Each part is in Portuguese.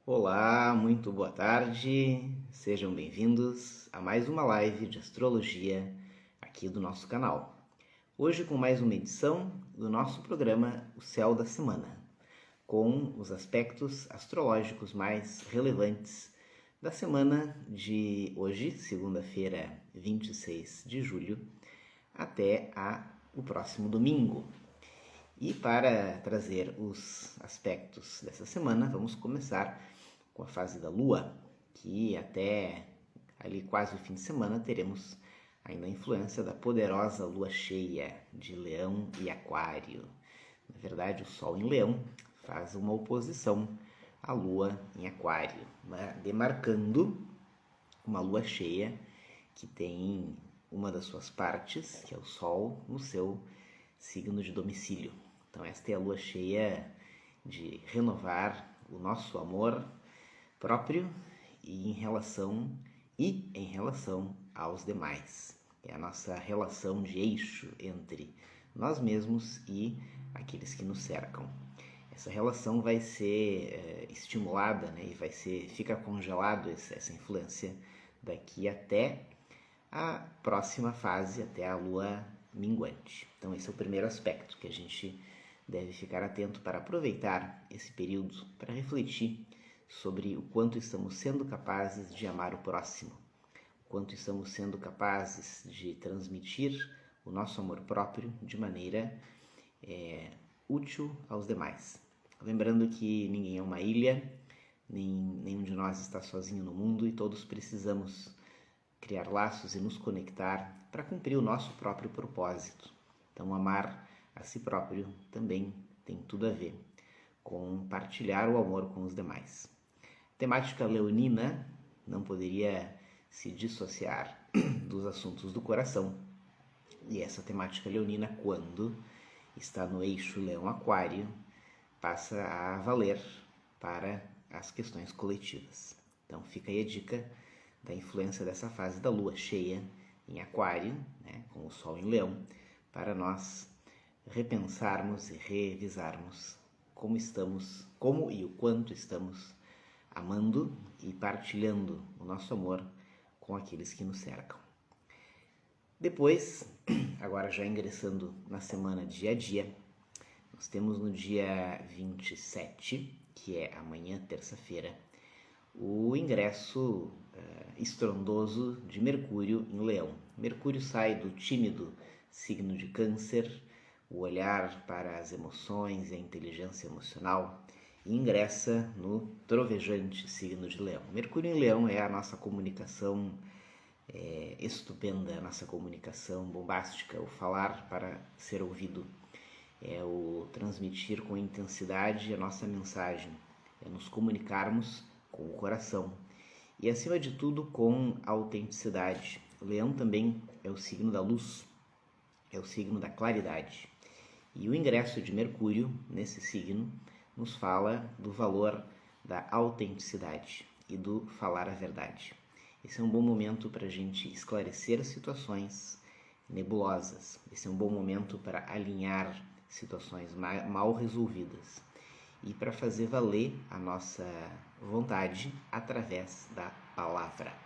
Olá, muito boa tarde, sejam bem-vindos a mais uma live de astrologia aqui do nosso canal. Hoje com mais uma edição do nosso programa O Céu da Semana, com os aspectos astrológicos mais relevantes da semana de hoje, segunda-feira, 26 de julho, até o próximo domingo. E para trazer os aspectos dessa semana, vamos começar com a fase da Lua, que até ali quase o fim de semana teremos ainda a influência da poderosa Lua cheia de Leão e Aquário. Na verdade, o Sol em Leão faz uma oposição à Lua em Aquário, demarcando uma Lua cheia que tem uma das suas partes, que é o Sol, no seu signo de domicílio. Então esta é a lua cheia de renovar o nosso amor próprio e em relação aos demais. É a nossa relação de eixo entre nós mesmos e aqueles que nos cercam. Essa relação vai ser estimulada, né, e fica congelado essa influência daqui até a próxima fase, até a lua minguante. Então esse é o primeiro aspecto que a gente deve ficar atento para aproveitar esse período para refletir sobre o quanto estamos sendo capazes de amar o próximo, o quanto estamos sendo capazes de transmitir o nosso amor próprio de maneira útil aos demais. Lembrando que ninguém é uma ilha, nenhum de nós está sozinho no mundo e todos precisamos criar laços e nos conectar para cumprir o nosso próprio propósito. Então, amar a si próprio também tem tudo a ver com partilhar o amor com os demais. A temática leonina não poderia se dissociar dos assuntos do coração. E essa temática leonina, quando está no eixo Leão-Aquário, passa a valer para as questões coletivas. Então, fica aí a dica da influência dessa fase da Lua cheia em Aquário, né, com o Sol em Leão, para nós repensarmos e revisarmos como e o quanto estamos amando e partilhando o nosso amor com aqueles que nos cercam. Depois, agora já ingressando na semana dia a dia, nós temos no dia 27, que é amanhã, terça-feira, o ingresso estrondoso de Mercúrio em Leão. Mercúrio sai do tímido signo de Câncer, o olhar para as emoções e a inteligência emocional, e ingressa no trovejante signo de Leão. Mercúrio em Leão é a nossa comunicação estupenda, a nossa comunicação bombástica, o falar para ser ouvido, é o transmitir com intensidade a nossa mensagem, é nos comunicarmos com o coração e, acima de tudo, com autenticidade. O Leão também é o signo da luz, é o signo da claridade. E o ingresso de Mercúrio nesse signo nos fala do valor da autenticidade e do falar a verdade. Esse é um bom momento para a gente esclarecer situações nebulosas. Esse é um bom momento para alinhar situações mal resolvidas e para fazer valer a nossa vontade através da palavra.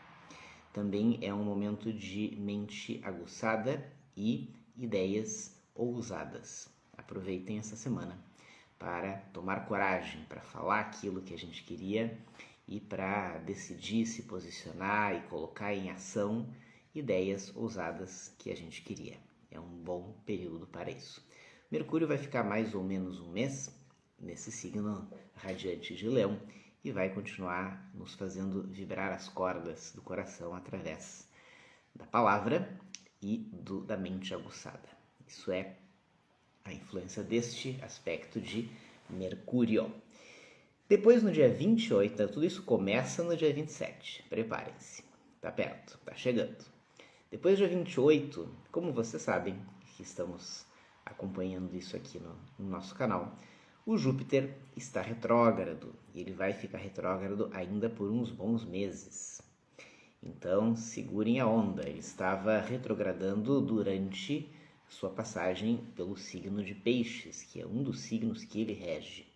Também é um momento de mente aguçada e ideias ousadas. Aproveitem essa semana para tomar coragem, para falar aquilo que a gente queria e para decidir se posicionar e colocar em ação ideias ousadas que a gente queria. É um bom período para isso. Mercúrio vai ficar mais ou menos um mês nesse signo radiante de Leão e vai continuar nos fazendo vibrar as cordas do coração através da palavra e da mente aguçada. Isso é a influência deste aspecto de Mercúrio. Depois, no dia 28, tudo isso começa no dia 27, preparem-se, tá perto, tá chegando. Depois do dia 28, como vocês sabem, que estamos acompanhando isso aqui no nosso canal, o Júpiter está retrógrado e ele vai ficar retrógrado ainda por uns bons meses. Então, segurem a onda. Ele estava retrogradando durante sua passagem pelo signo de Peixes, que é um dos signos que ele rege.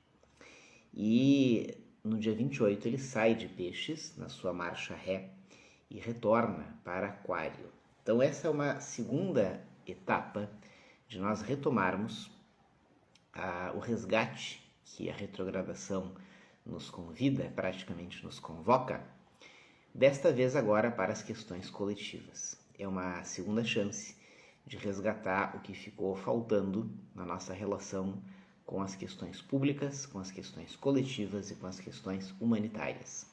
E no dia 28 ele sai de Peixes, na sua marcha ré, e retorna para Aquário. Então essa é uma segunda etapa de nós retomarmos o resgate que a retrogradação nos convida, praticamente nos convoca, desta vez agora para as questões coletivas. É uma segunda chance de resgatar o que ficou faltando na nossa relação com as questões públicas, com as questões coletivas e com as questões humanitárias.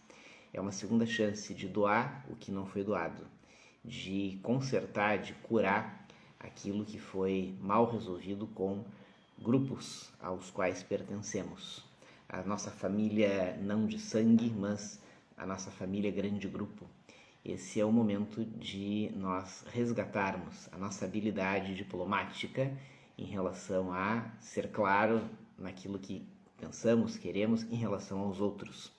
É uma segunda chance de doar o que não foi doado, de consertar, de curar aquilo que foi mal resolvido com grupos aos quais pertencemos. A nossa família não de sangue, mas a nossa família grande grupo. Esse é o momento de nós resgatarmos a nossa habilidade diplomática em relação a ser claro naquilo que pensamos, queremos em relação aos outros.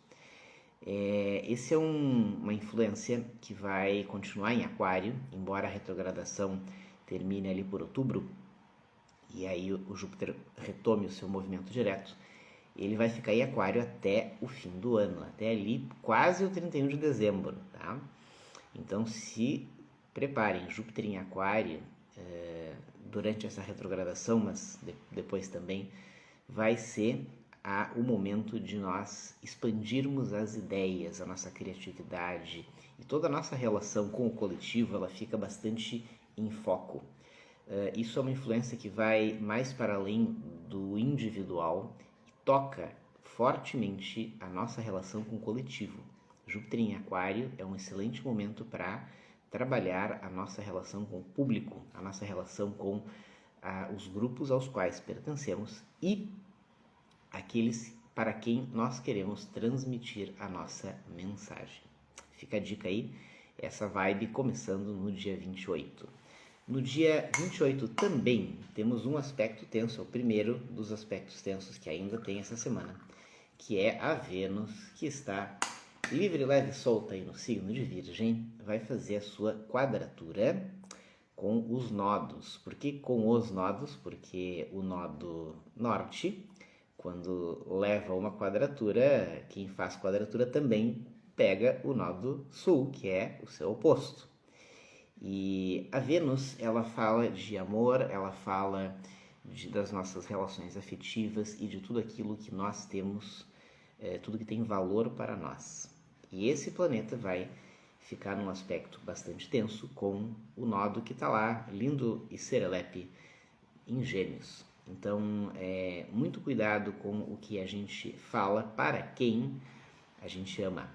Esse é uma influência que vai continuar em Aquário, embora a retrogradação termine ali por outubro, e aí o Júpiter retome o seu movimento direto. Ele vai ficar em Aquário até o fim do ano, até ali quase o 31 de dezembro, tá? Então se preparem, Júpiter em Aquário durante essa retrogradação, mas depois também vai ser o momento de nós expandirmos as ideias, a nossa criatividade e toda a nossa relação com o coletivo, ela fica bastante em foco. Isso é uma influência que vai mais para além do individual e toca fortemente a nossa relação com o coletivo. Júpiter em Aquário é um excelente momento para trabalhar a nossa relação com o público, a nossa relação com os grupos aos quais pertencemos e aqueles para quem nós queremos transmitir a nossa mensagem. Fica a dica aí, essa vibe começando no dia 28. No dia 28 também temos um aspecto tenso, é o primeiro dos aspectos tensos que ainda tem essa semana, que é a Vênus, que está livre, leve e solta aí no signo de Virgem, vai fazer a sua quadratura com os nodos. Por que com os nodos? Porque o nodo norte, quando leva uma quadratura, quem faz quadratura também pega o nodo sul, que é o seu oposto. E a Vênus, ela fala de amor, ela fala das nossas relações afetivas e de tudo aquilo que nós temos, tudo que tem valor para nós. E esse planeta vai ficar num aspecto bastante tenso com o nodo que está lá, lindo e serelepe, em Gêmeos. Então, muito cuidado com o que a gente fala para quem a gente ama.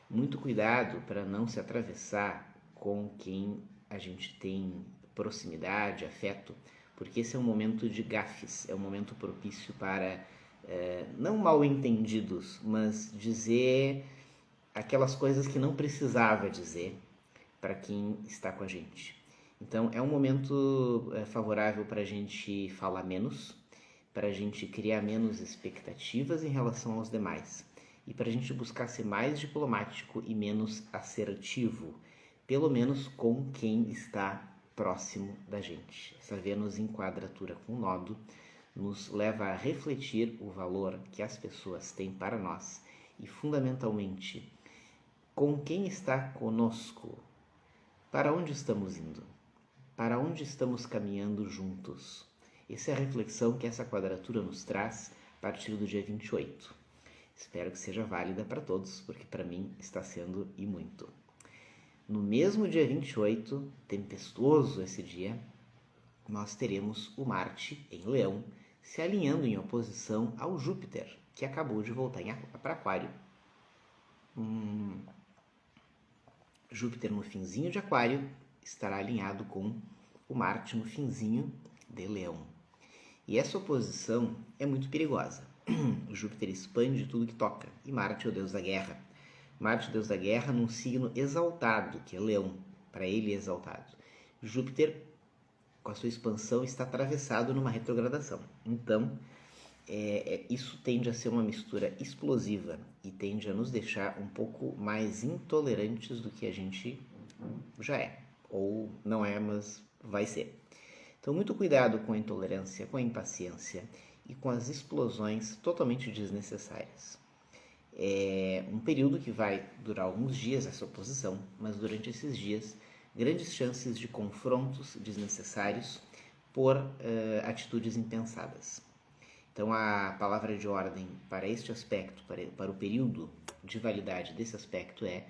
Muito cuidado para não se atravessar com quem a gente tem proximidade, afeto, porque esse é um momento de gafes, é um momento propício para, não mal entendidos, mas dizer aquelas coisas que não precisava dizer para quem está com a gente. Então é um momento favorável para a gente falar menos, para a gente criar menos expectativas em relação aos demais e para a gente buscar ser mais diplomático e menos assertivo, pelo menos com quem está próximo da gente. Essa Vênus em quadratura com o nodo nos leva a refletir o valor que as pessoas têm para nós e, fundamentalmente, com quem está conosco, para onde estamos indo, para onde estamos caminhando juntos. Essa é a reflexão que essa quadratura nos traz a partir do dia 28. Espero que seja válida para todos, porque para mim está sendo e muito. No mesmo dia 28, tempestuoso esse dia, nós teremos o Marte em Leão se alinhando em oposição ao Júpiter, que acabou de voltar para Aquário. Júpiter no finzinho de Aquário estará alinhado com o Marte no finzinho de Leão. E essa oposição é muito perigosa. O Júpiter expande tudo que toca e Marte é o deus da guerra. Marte, deus da guerra, num signo exaltado, que é Leão, para ele é exaltado. Júpiter, com a sua expansão, está atravessado numa retrogradação. Então, isso tende a ser uma mistura explosiva e tende a nos deixar um pouco mais intolerantes do que a gente já é. Ou não é, mas vai ser. Então, muito cuidado com a intolerância, com a impaciência e com as explosões totalmente desnecessárias. É um período que vai durar alguns dias, essa oposição, mas durante esses dias, grandes chances de confrontos desnecessários por atitudes impensadas. Então, a palavra de ordem para este aspecto, para o período de validade desse aspecto é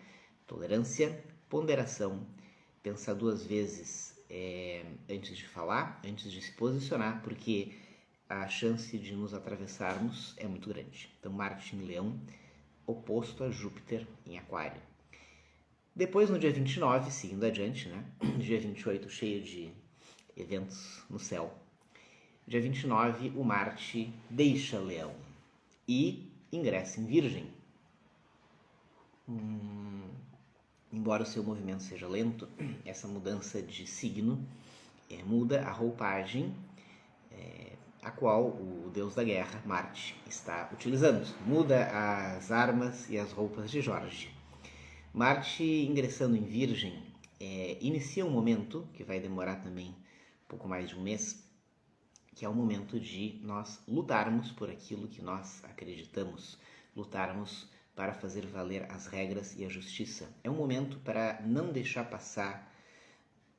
tolerância, ponderação, pensar duas vezes antes de falar, antes de se posicionar, porque a chance de nos atravessarmos é muito grande. Então, Marte em Leão, oposto a Júpiter em Aquário. Depois, no dia 29, seguindo adiante, né? Dia 28, cheio de eventos no céu. Dia 29, o Marte deixa Leão e ingressa em Virgem. Embora o seu movimento seja lento, essa mudança de signo muda a roupagem a qual o deus da guerra, Marte, está utilizando. Muda as armas e as roupas de Jorge. Marte ingressando em Virgem inicia um momento que vai demorar também um pouco mais de um mês, que é o momento de nós lutarmos por aquilo que nós acreditamos, lutarmos para fazer valer as regras e a justiça. É um momento para não deixar passar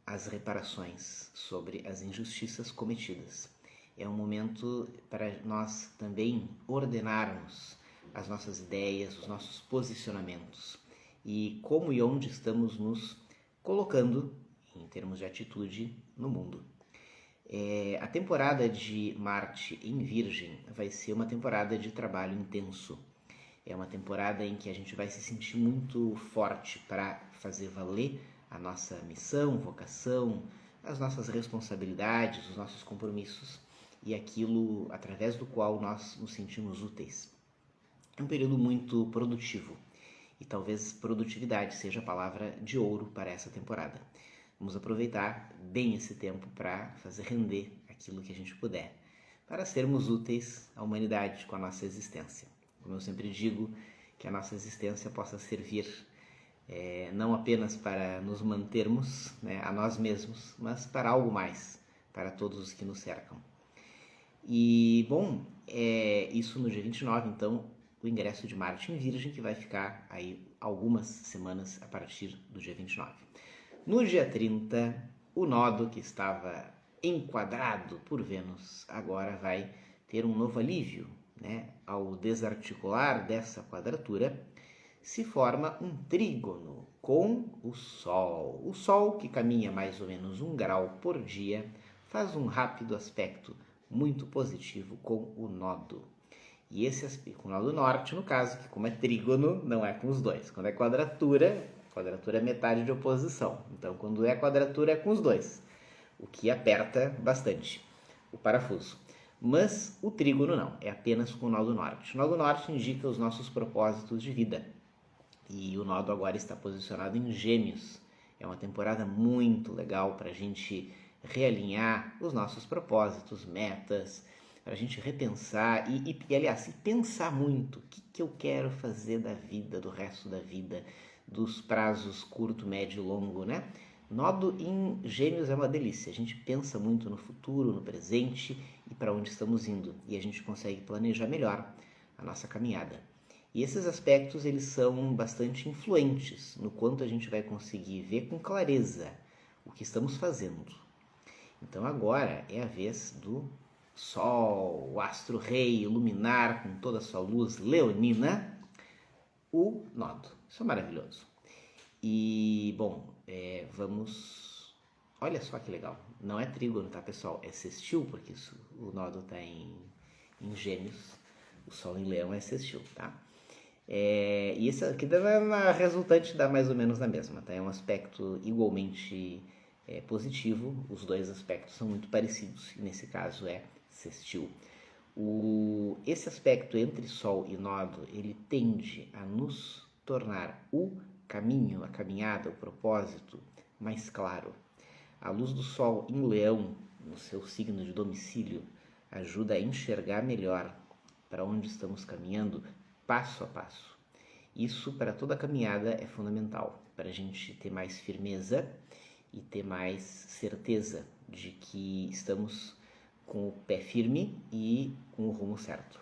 as reparações sobre as injustiças cometidas. É um momento para nós também ordenarmos as nossas ideias, os nossos posicionamentos e como e onde estamos nos colocando em termos de atitude no mundo. A temporada de Marte em Virgem vai ser uma temporada de trabalho intenso. É uma temporada em que a gente vai se sentir muito forte para fazer valer a nossa missão, vocação, as nossas responsabilidades, os nossos compromissos e aquilo através do qual nós nos sentimos úteis. É um período muito produtivo e talvez produtividade seja a palavra de ouro para essa temporada. Vamos aproveitar bem esse tempo para fazer render aquilo que a gente puder, para sermos úteis à humanidade com a nossa existência. Como eu sempre digo, que a nossa existência possa servir não apenas para nos mantermos a nós mesmos, mas para algo mais, para todos os que nos cercam. E, bom, isso no dia 29, então, o ingresso de Marte em Virgem, que vai ficar aí algumas semanas a partir do dia 29. No dia 30, o nodo que estava enquadrado por Vênus agora vai ter um novo alívio, Ao desarticular dessa quadratura, se forma um trígono com o Sol. O Sol, que caminha mais ou menos 1 grau por dia, faz um rápido aspecto muito positivo com o nodo. E esse aspecto, com o nodo norte, no caso, que como é trígono, não é com os dois. Quando é quadratura é metade de oposição. Então, quando é quadratura, é com os dois, o que aperta bastante o parafuso. Mas o trígono não, é apenas com o nó do norte. O nó do norte indica os nossos propósitos de vida. E o nodo agora está posicionado em Gêmeos. É uma temporada muito legal para a gente realinhar os nossos propósitos, metas, para a gente repensar e aliás, pensar muito o que eu quero fazer da vida, do resto da vida, dos prazos curto, médio e longo, Nodo em Gêmeos é uma delícia. A gente pensa muito no futuro, no presente e para onde estamos indo. E a gente consegue planejar melhor a nossa caminhada. E esses aspectos, eles são bastante influentes no quanto a gente vai conseguir ver com clareza o que estamos fazendo. Então agora é a vez do Sol, o astro-rei, iluminar com toda a sua luz leonina o nodo. Isso é maravilhoso. E, bom, vamos... Olha só que legal. Não é trígono, tá, pessoal? É sextil, porque o nodo está em Gêmeos. O Sol em Leão é sextil, tá? E esse aqui a resultante dá mais ou menos na mesma, tá? É um aspecto igualmente positivo. Os dois aspectos são muito parecidos. E nesse caso é sextil. Esse aspecto entre Sol e nodo, ele tende a nos tornar o caminho, a caminhada, o propósito mais claro. A luz do Sol em Leão, no seu signo de domicílio, ajuda a enxergar melhor para onde estamos caminhando passo a passo. Isso para toda a caminhada é fundamental, para a gente ter mais firmeza e ter mais certeza de que estamos com o pé firme e com o rumo certo.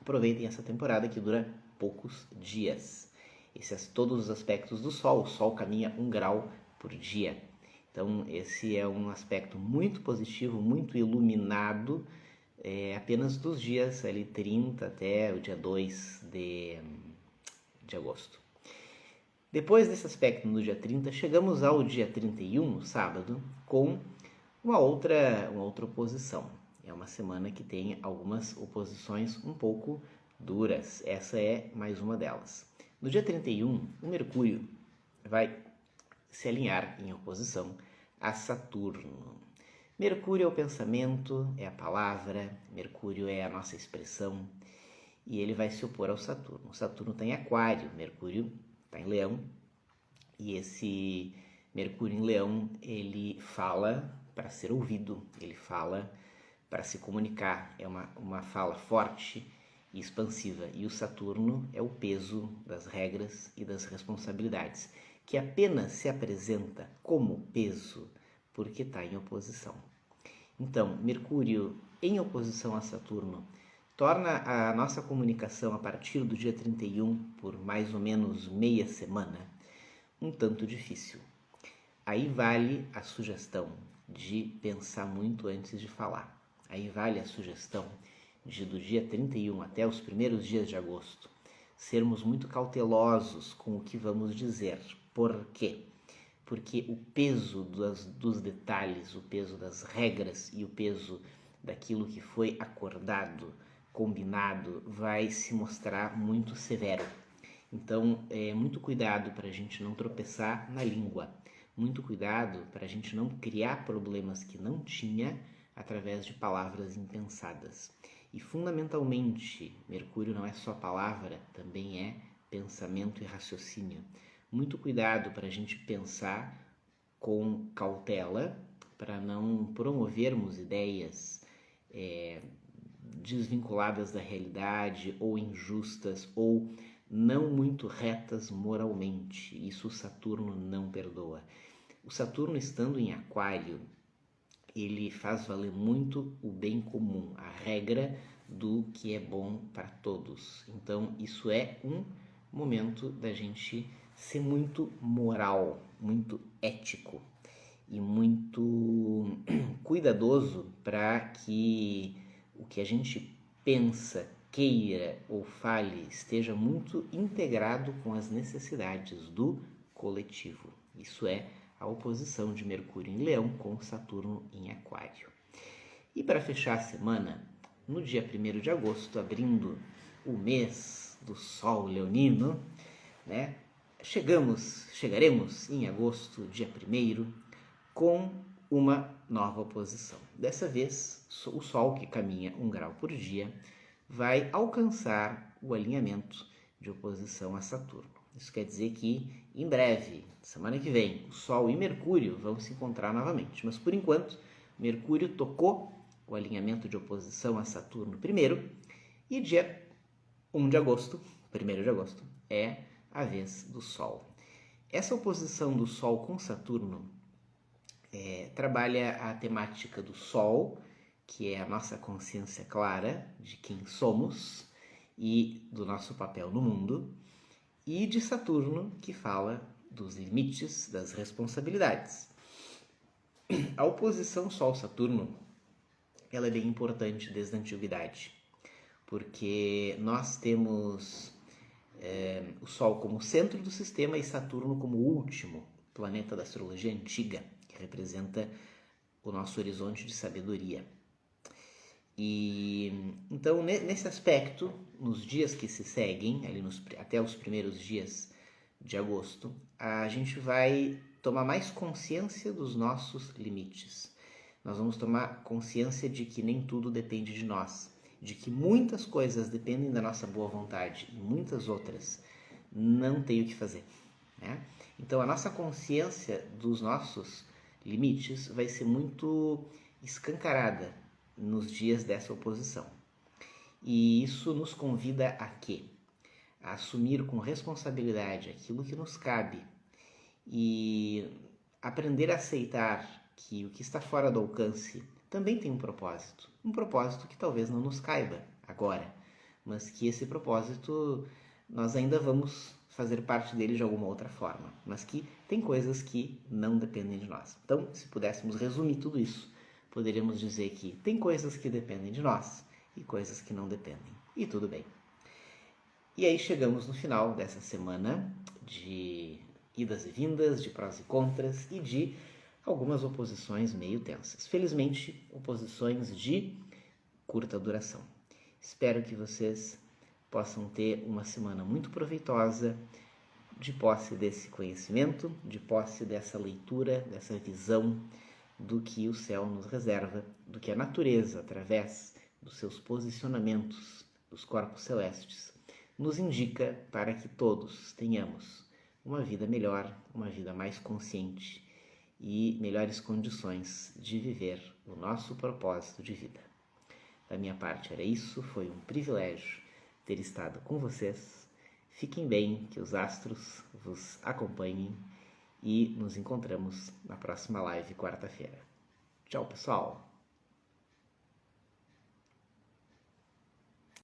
Aproveitem essa temporada que dura poucos dias. Todos os aspectos do Sol. O Sol caminha 1 grau por dia. Então, esse é um aspecto muito positivo, muito iluminado, apenas dos dias ali 30 até o dia 2 de agosto. Depois desse aspecto no dia 30, chegamos ao dia 31, sábado, com uma outra oposição. É uma semana que tem algumas oposições um pouco duras. Essa é mais uma delas. No dia 31, o Mercúrio vai se alinhar em oposição a Saturno. Mercúrio é o pensamento, é a palavra, Mercúrio é a nossa expressão, e ele vai se opor ao Saturno. O Saturno está em Aquário, Mercúrio está em Leão, e esse Mercúrio em Leão, ele fala para ser ouvido, ele fala para se comunicar, é uma fala forte e expansiva, e o Saturno é o peso das regras e das responsabilidades, que apenas se apresenta como peso porque está em oposição. Então, Mercúrio em oposição a Saturno torna a nossa comunicação a partir do dia 31, por mais ou menos meia semana, um tanto difícil. Aí vale a sugestão de pensar muito antes de falar. Aí vale a sugestão de, do dia 31 até os primeiros dias de agosto, sermos muito cautelosos com o que vamos dizer. Por quê? Porque o peso dos detalhes, o peso das regras e o peso daquilo que foi acordado, combinado, vai se mostrar muito severo. Então, muito cuidado para a gente não tropeçar na língua. Muito cuidado para a gente não criar problemas que não tinha através de palavras impensadas. E, fundamentalmente, Mercúrio não é só palavra, também é pensamento e raciocínio. Muito cuidado para a gente pensar com cautela, para não promovermos ideias desvinculadas da realidade, ou injustas, ou não muito retas moralmente. Isso o Saturno não perdoa. O Saturno, estando em Aquário, ele faz valer muito o bem comum, a regra do que é bom para todos. Então, isso é um momento da gente ser muito moral, muito ético e muito cuidadoso para que o que a gente pensa, queira ou fale esteja muito integrado com as necessidades do coletivo. Isso é a oposição de Mercúrio em Leão com Saturno em Aquário. E para fechar a semana, no dia 1º de agosto, abrindo o mês do Sol leonino, né? Chegaremos em agosto, dia 1º, com uma nova oposição. Dessa vez, o Sol, que caminha 1 grau por dia, vai alcançar o alinhamento de oposição a Saturno. Isso quer dizer que, em breve, semana que vem, o Sol e Mercúrio vão se encontrar novamente. Mas, por enquanto, Mercúrio tocou o alinhamento de oposição a Saturno primeiro, e dia 1 de agosto, 1º de agosto, é a vez do Sol. Essa oposição do Sol com Saturno trabalha a temática do Sol, que é a nossa consciência clara de quem somos e do nosso papel no mundo, e de Saturno, que fala dos limites, das responsabilidades. A oposição Sol-Saturno, ela é bem importante desde a antiguidade, porque nós temos o Sol como centro do sistema e Saturno como o último planeta da astrologia antiga, que representa o nosso horizonte de sabedoria. E então, nesse aspecto, nos dias que se seguem, ali até os primeiros dias de agosto, a gente vai tomar mais consciência dos nossos limites. Nós vamos tomar consciência de que nem tudo depende de nós, de que muitas coisas dependem da nossa boa vontade e muitas outras não tem o que fazer, né? Então, a nossa consciência dos nossos limites vai ser muito escancarada nos dias dessa oposição. E isso nos convida a quê? A assumir com responsabilidade aquilo que nos cabe e aprender a aceitar que o que está fora do alcance também tem um propósito que talvez não nos caiba agora, mas que esse propósito nós ainda vamos fazer parte dele de alguma outra forma, mas que tem coisas que não dependem de nós. Então, se pudéssemos resumir tudo isso, poderíamos dizer que tem coisas que dependem de nós e coisas que não dependem. E tudo bem. E aí chegamos no final dessa semana de idas e vindas, de prós e contras e de algumas oposições meio tensas. Felizmente, oposições de curta duração. Espero que vocês possam ter uma semana muito proveitosa, de posse desse conhecimento, de posse dessa leitura, dessa visão do que o céu nos reserva, do que a natureza, através dos seus posicionamentos dos corpos celestes, nos indica para que todos tenhamos uma vida melhor, uma vida mais consciente e melhores condições de viver o nosso propósito de vida. Da minha parte era isso, foi um privilégio ter estado com vocês. Fiquem bem, que os astros vos acompanhem e nos encontramos na próxima live quarta-feira. Tchau, pessoal!